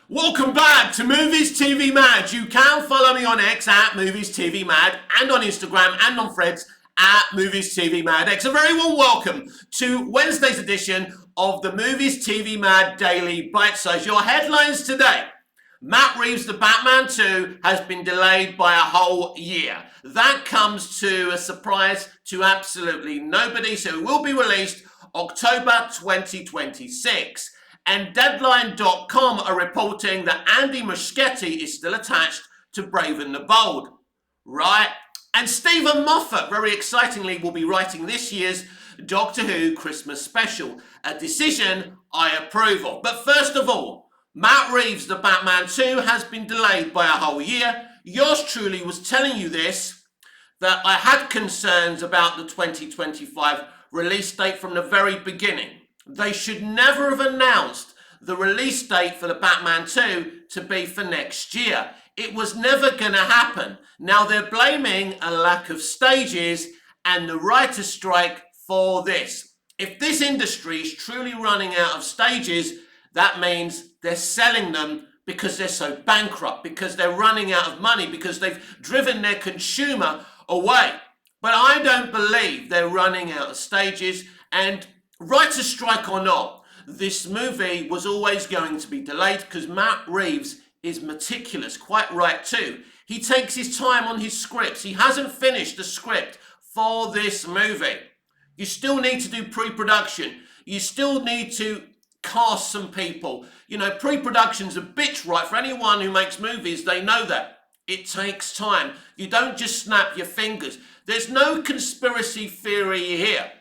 Welcome back to Movies TV Mad. You can follow me on X at Movies TV Mad and on Instagram and on Threads at Movies TV Mad X. A very warm welcome to Wednesday's edition of the Movies TV Mad Daily Bite Size. Your headlines today. Matt Reeves' The Batman 2 has been delayed by a whole year. That comes to a surprise to absolutely nobody, so it will be released October 2026. And Deadline.com are reporting that Andy Muschietti is still attached to Brave and the Bold. Right? And Stephen Moffat, very excitingly, will be writing this year's Doctor Who Christmas special. A decision I approve of. But first of all, Matt Reeves' The Batman 2 has been delayed by a whole year. Yours truly was telling you this, that I had concerns about the 2025 release date from the very beginning. They should never have announced the release date for the Batman 2 to be for next year. It was never going to happen. Now they're blaming a lack of stages and the writer's strike for this. If this industry is truly running out of stages, that means they're selling them because they're so bankrupt, because they're running out of money, because they've driven their consumer away. But I don't believe they're running out of stages, and writer's strike or not, this movie was always going to be delayed because Matt Reeves is meticulous, quite right too. He takes his time on his scripts. He hasn't finished the script for this movie. You still need to do pre-production. You still need to cast some people. You know, pre-production's a bitch, right? For anyone who makes movies, they know that. It takes time. You don't just snap your fingers. There's no conspiracy theory here.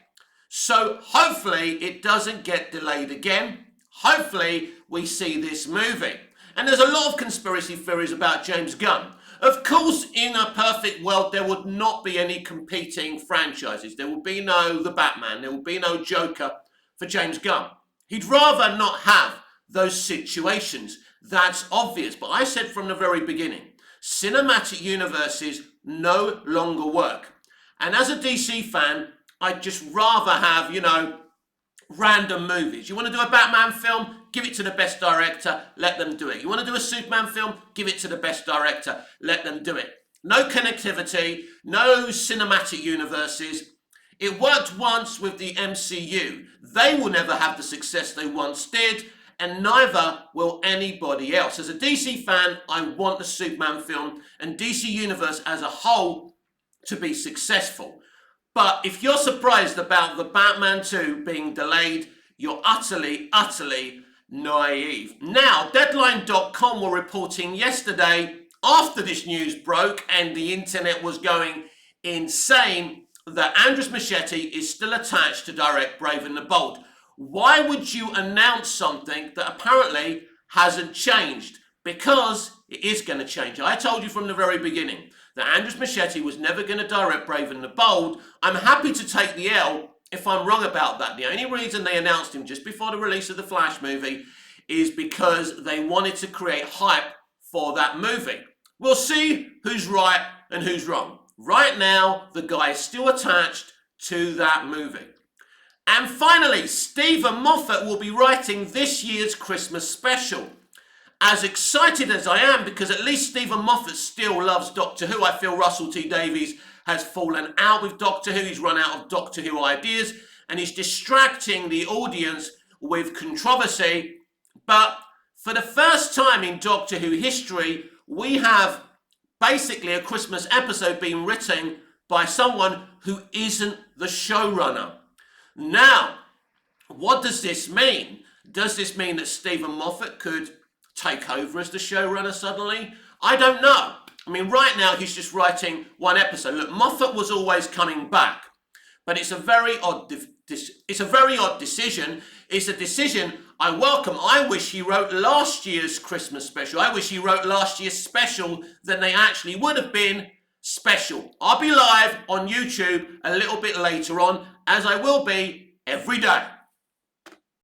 So hopefully it doesn't get delayed again. Hopefully we see this movie. And there's a lot of conspiracy theories about James Gunn. Of course, in a perfect world, there would not be any competing franchises. There would be no The Batman. There would be no Joker for James Gunn. He'd rather not have those situations. That's obvious. But I said from the very beginning, cinematic universes no longer work. And as a DC fan, I'd just rather have, random movies. You want to do a Batman film? Give it to the best director, let them do it. You want to do a Superman film? Give it to the best director, let them do it. No connectivity, no cinematic universes. It worked once with the MCU. They will never have the success they once did, and neither will anybody else. As a DC fan, I want the Superman film and DC Universe as a whole to be successful. But if you're surprised about the Batman 2 being delayed, you're utterly, utterly naive. Now, Deadline.com were reporting yesterday, after this news broke and the internet was going insane, that Andy Muschietti is still attached to direct Brave and the Bold. Why would you announce something that apparently hasn't changed? Because it is going to change. I told you from the very beginning that Andy Muschietti was never going to direct Brave and the Bold. I'm happy to take the L if I'm wrong about that. The only reason they announced him just before the release of the Flash movie is because they wanted to create hype for that movie. We'll see who's right and who's wrong. Right now, the guy is still attached to that movie. And finally, Stephen Moffat will be writing this year's Christmas special. As excited as I am, because at least Stephen Moffat still loves Doctor Who. I feel Russell T Davies has fallen out with Doctor Who. He's run out of Doctor Who ideas and he's distracting the audience with controversy. But for the first time in Doctor Who history, we have basically a Christmas episode being written by someone who isn't the showrunner. Now, what does this mean? Does this mean that Stephen Moffat could take over as the showrunner suddenly? I don't know. I mean, right now he's just writing one episode. Look, Moffat was always coming back, but it's a very odd decision. It's a decision I welcome. I wish he wrote last year's Christmas special. I wish he wrote last year's special, then they actually would have been special. I'll be live on YouTube a little bit later on, as I will be every day.